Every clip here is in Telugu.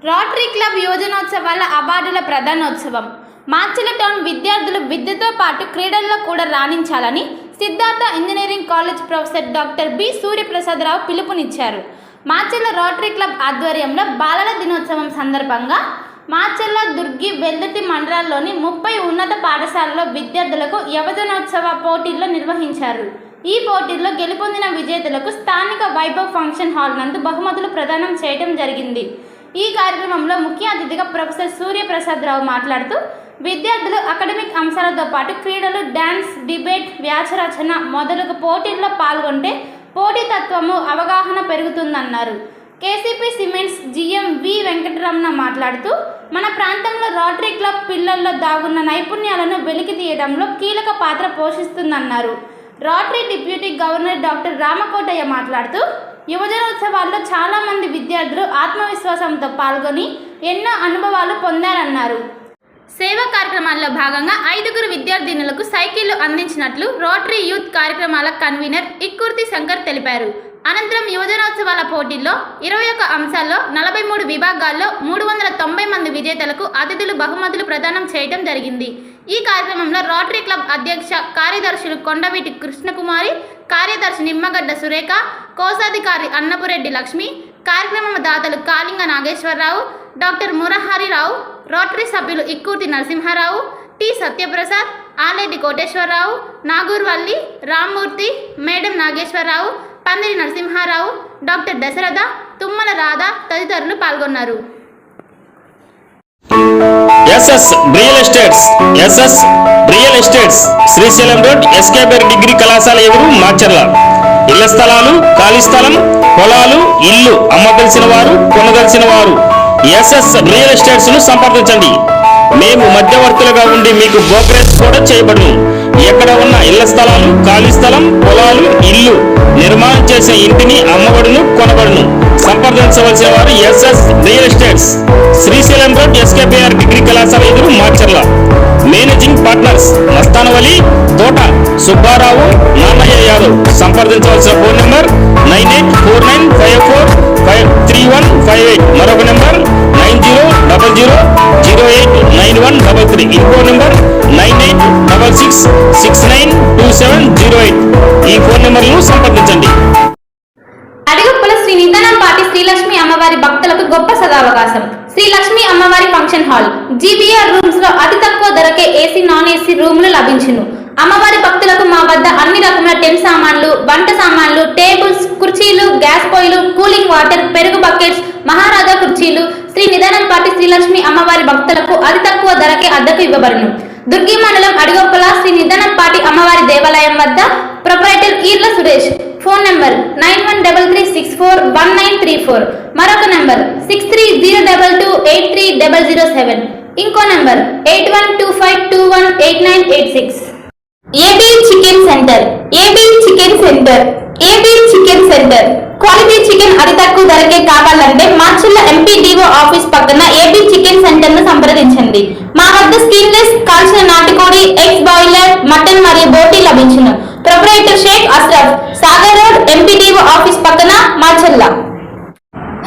రోటరీ క్లబ్ యువజనోత్సవాల అవార్డుల ప్రధానోత్సవం. మాచర్ల టౌన్ విద్యార్థులు విద్యతో పాటు క్రీడల్లో కూడా రాణించాలని Siddhartha engineering college professor doctor B Suryaprasadarao పిలుపునిచ్చారు. మాచర్ల రోటరీ క్లబ్ ఆధ్వర్యంలో బాలల దినోత్సవం సందర్భంగా మాచర్ల, దుర్గి, వెల్దుర్తి మండలాల్లోని 30 ఉన్నత పాఠశాలలో విద్యార్థులకు యువజనోత్సవ పోటీల్లో నిర్వహించారు. ఈ పోటీల్లో గెలుపొందిన విజేతలకు స్థానిక వైభవ్ ఫంక్షన్ హాల్ నందు బహుమతులు ప్రదానం చేయడం జరిగింది. ఈ కార్యక్రమంలో ముఖ్య అతిథిగా ప్రొఫెసర్ సూర్యప్రసాదరావు మాట్లాడుతూ విద్యార్థులు అకాడమిక్ అంశాలతో పాటు క్రీడలు, డ్యాన్స్, డిబేట్, వ్యాసరచన మొదలగు పోటీల్లో పాల్గొంటే పోటీతత్వము, అవగాహన పెరుగుతుందన్నారు. కేసీపీ సిమెంట్స్ జీఎం వి వెంకటరమణ మాట్లాడుతూ మన ప్రాంతంలో రోటరీ క్లబ్ పిల్లల్లో దాగున్న నైపుణ్యాలను వెలికి తీయడంలో కీలక పాత్ర పోషిస్తుందన్నారు. Rotary deputy governor doctor Ramakotaiah మాట్లాడుతూ యువజనోత్సవాల్లో చాలామంది విద్యార్థులు ఆత్మవిశ్వాసంతో పాల్గొని ఎన్నో అనుభవాలు పొందారన్నారు. సేవా కార్యక్రమాల్లో భాగంగా 5 విద్యార్థినులకు సైకిళ్లు అందించినట్లు రోటరీ యూత్ కార్యక్రమాల కన్వీనర్ ఇక్కుర్తి శంకర్ తెలిపారు. అనంతరం యువజనోత్సవాల పోటీల్లో 21 అంశాల్లో 43 విభాగాల్లో 390 మంది విజేతలకు అతిథులు బహుమతులు ప్రదానం చేయడం జరిగింది. ఈ కార్యక్రమంలో రోటరీ క్లబ్ అధ్యక్ష కార్యదర్శులు కొండవీటి కృష్ణకుమారి, కార్యదర్శి నిమ్మగడ్డ సురేఖ, కోశాధికారి అన్నపురెడ్డి లక్ష్మి, కార్యక్రమ దాతలు కాళింగ నాగేశ్వరరావు, డాక్టర్ మురహరిరావు, రోటరీ సభ్యులు ఇక్కుర్తి నరసింహారావు, టి సత్యప్రసాద్, ఆలేటి కోటేశ్వరరావు, నాగూర్వల్లి, రామ్మూర్తి, మేడం నాగేశ్వరరావు, పందిరి నరసింహారావు, డాక్టర్ దశరథ, తుమ్మల రాధ తదితరులు పాల్గొన్నారు. SS real estates Srisailam road ఎస్కేబర్ డిగ్రీ కళాశాల ఎదురు మాచర్ల. ఇళ్ల స్థలాలు, ఖాళీ స్థలం, పొలాలు, ఇల్లు అమ్మదలిచిన వారు, కొనదలిచిన వారు ఎస్ఎస్ రియల్ ఎస్టేట్స్ ను సంప్రదించండి. మేము మధ్యవర్తులుగా ఉండి మీకు బ్రోకరేజ్ కూడా చేయబడును. ఎక్కడ ఉన్న ఇళ్ల స్థలాలు, ఖాళీ స్థలం, పొలాలు, ఇల్లు నిర్మాణం చేసే ఇంటిని అమ్మబడును, కొనబడును. సంప్రదించవలసిన వారు SS real estates, Srisailam road SKBR degree కళాశాల ఎదురు మాచర్ల. మేనేజింగ్ పార్ట్నర్స్ మస్తానవలి, తోట సుబ్బారావు, నాన్నయ్య యాదవ్. సంప్రదించవలసిన ఫోన్ నెంబర్ 9849543158. మరొక నెంబర్ 9000089133. ఇంకో నెంబర్ 9866692708. ఈ ఫోన్ నెంబర్లను సంప్రదించండి. అడిగొప్పల శ్రీ నిదానంపాటి శ్రీలక్ష్మి అమ్మవారి భక్తులకు గొప్ప సదావకాశం. శ్రీ లక్ష్మి అమ్మవారి ఫంక్షన్ హాల్ జీబీఆర్ రూమ్స్ లో అతి తక్కువ ధరకే ఏసీ, నాన్ ఏసీ రూములు లభించును. అమ్మవారి భక్తులకు మా వద్ద అన్ని రకముల టెంట్ సామాన్లు, వంట సామాన్లు, టేబుల్స్, కుర్చీలు, గ్యాస్ పొయ్యిలు, కూలింగ్ వాటర్, పెరుగు బకెట్స్, మహారాజా కుర్చీలు శ్రీ నిదానంపాటి శ్రీలక్ష్మి అమ్మవారి భక్తులకు అతి తక్కువ ధరకే అద్దెకు ఇవ్వబడును. దుర్గి మండలం అడిగొప్పల శ్రీ నిదానంపాటి అమ్మవారి దేవాలయం వద్ద proprietor Eerla Suresh. Phone number 9133641934. మరొక నంబర్ 6302283007. ఇంకో number 8125218986. AB chicken centre. Quality chicken అతి తక్కువ ధరకే కావాలంటే మాచర్ల ఎంపీడీఓ ఆఫీస్ పక్కన ఏబీ చికెన్ సెంటర్ ను సంప్రదించండి. మా వద్ద స్కిన్లెస్, కాల్చిన నాటుకోడి, ఎగ్స్ బాయిలర్, మటన్ మరియు బోటీ లభించును. Proprietor Sheikh Ashraf, Sagar road, MPDO office పక్కన, మాచర్ల.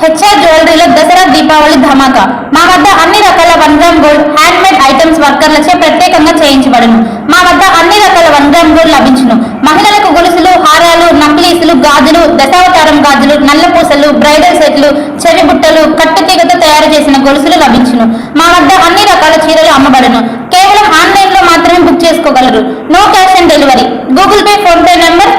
హెచ్ఆర్ జ్యువెలరీలో దసరా దీపావళి ధమాకా. మా వద్ద అన్ని రకాల 1 gram gold, hand made items వర్కర్లచే ప్రత్యేకంగా చేయించబడును. మా వద్ద అన్ని రకాల 1 గ్రామ్ గోల్డ్ లభించును. మహిళలకు గొలుసులు, హారాలు, నక్లీసులు, గాజులు, దశావతారం గాజులు, నల్ల పూసలు, బ్రైడల్ సెట్లు, చెవి బుట్టలు, కట్టుతీగతో తయారు చేసిన గొలుసులు లభించును. మా వద్ద అన్ని రకాల చీరలు అమ్మబడును. కేవలం ఆన్లైన్ లో మాత్రమే బుక్ చేసుకోగలరు. No cash on delivery. Google Pay, PhonePe number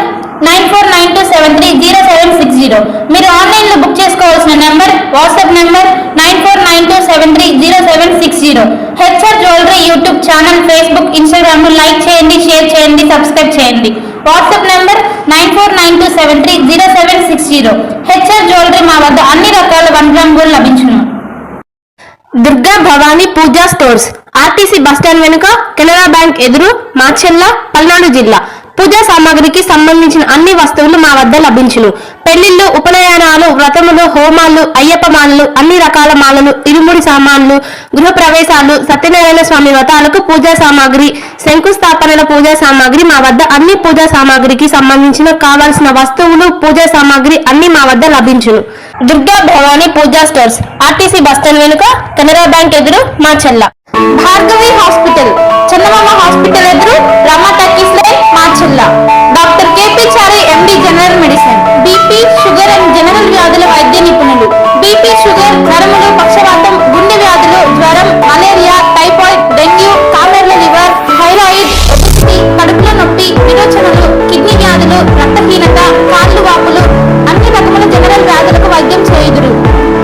9492730760. మీరు ఆన్లైన్ లో బుక్ చేసుకోవాల్సిన number, WhatsApp number 9492730760. HR jewellery YouTube channel, Facebook, Instagram ను లైక్ చేయండి, షేర్ చేయండి, సబ్స్క్రైబ్ చేయండి. WhatsApp number 9492730760. హెచ్ఆర్ జ్యువెలరీ మా వద్ద అన్ని రకాల 1 గ్రామ్ గోల్డ్ లభించును. దుర్గా భవానీ పూజా స్టోర్స్, ఆర్టీసీ బస్టాండ్ వెనుక, కెనరా బ్యాంక్ ఎదురు, మాచర్ల, పల్నాడు జిల్లా. పూజా సామాగ్రికి సంబంధించిన అన్ని వస్తువులు మా వద్ద లభించును. పెళ్లిళ్లు, ఉపనయనాలు, వ్రతములు, హోమాలు, అయ్యప్ప మాలలు, అన్ని రకాల మాలలు, ఇరుముడి సామాన్లు, గృహ ప్రవేశాలు, సత్యనారాయణ స్వామి వ్రతాలకు పూజా సామాగ్రి, శంకుస్థాపనల పూజా సామాగ్రి మా వద్ద అన్ని పూజా సామాగ్రికి సంబంధించిన కావాల్సిన వస్తువులు, పూజా సామాగ్రి అన్ని మా వద్ద లభించును. దుర్గా భవానీ పూజా స్టోర్స్, ఆర్టీసీ బస్టాండ్ వెనుక, కెనరా బ్యాంక్ ఎదురు, మాచర్ల. భార్గవి హాస్పిటల్, చందమామ హాస్పిటల్ ఎదురు, Rama talkies line, Macherla. Doctor KP Chari MD general medicine, BP, sugar and general వ్యాధుల వైద్య నిపుణులు. బీపీ, షుగర్, నరములు, పక్షవాతం, గుండె వ్యాధులు, జ్వరం, మలేరియా, టైఫాయిడ్, డెంగ్యూ, కామెర్ల లివర్, థైరాయిడ్, ఒబెసిటీ, కడుపులో నొప్పి, విరోచనలు, కిడ్నీ వ్యాధులు, రక్తహీనత, కాళ్ళు వాపులు, అన్ని రకముల జనరల్ వ్యాధులకు వైద్యం చేయుదురు.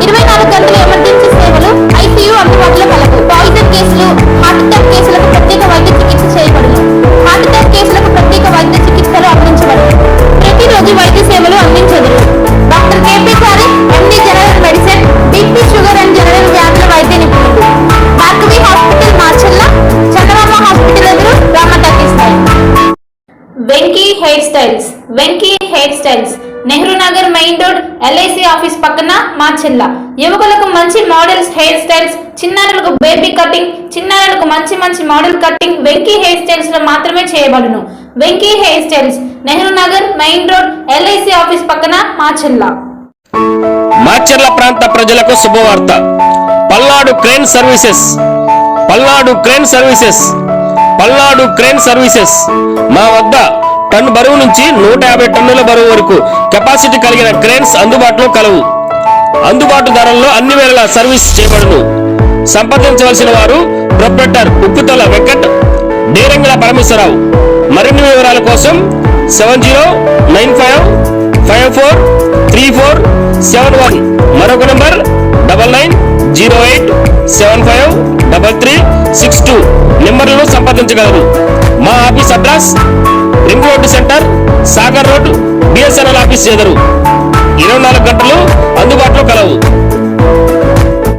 24 గంటల ఎమర్జెన్సీ సేవలు, ఐసీయూ అందుబాటులో కలవు. పాయిజన్ కేసులు, హార్ట్ అటాక్ కేసులకు ప్రత్యేక వైద్య చికిత్స చేయబడును. హార్ట్ అటాక్ కేసులకు ప్రత్యేక వైద్య చికిత్సలు అందించబడును. ప్రతిరోజు వైద్య సేవలు అందించెదరు. Doctor KP Chari MD general medicine, BP, sugar and general వ్యాధుల వైద్య నిపుణులు. భార్గవి హాస్పిటల్, మార్చల్ల. చందమామ హాస్పిటల్ ఎదురు, Rama talkies line. Venky hair styles. Venky hair styles, Nehru Nagar main road, LIC office పక్కన, మాచెల్ల. యువకులకు మంచి మోడల్స్ హెయిర్ స్టైల్స్, చిన్నారులకు బేబీ కటింగ్, చిన్నారులకు మంచి మంచి model cutting Venky hair styles లో మాత్రమే చేయబడును. Venky hair styles, Nehru Nagar main road, LIC office పక్కన, మాచెల్ల. మాచర్ల ప్రాంత ప్రజలకు శుభవార్త. Palnadu crane services, Palnadu crane services, Palnadu crane services మా వద్ద టన్ను బరువు నుంచి 150 టన్నుల బరువు వరకు కెపాసిటీ కలిగిన క్రేన్స్ అందుబాటులో కలవు. అందుబాటు ధరల్లో అన్ని వేళలా సర్వీస్ చేయబడును. సంప్రదించవలసిన వారు ప్రొప్రైటర్ ఉప్పుతల వెంకట్, డేరంగుల పరమేశ్వరరావు. మరిన్ని వివరాల కోసం 7095454347 మరొక నంబర్ 9908753362 నెంబర్లను సంప్రదించగలరు. మా office address ring road centre, Sagar road, BSNL office ఎదురు. 24 గంటలు అందుబాటులో కలవు.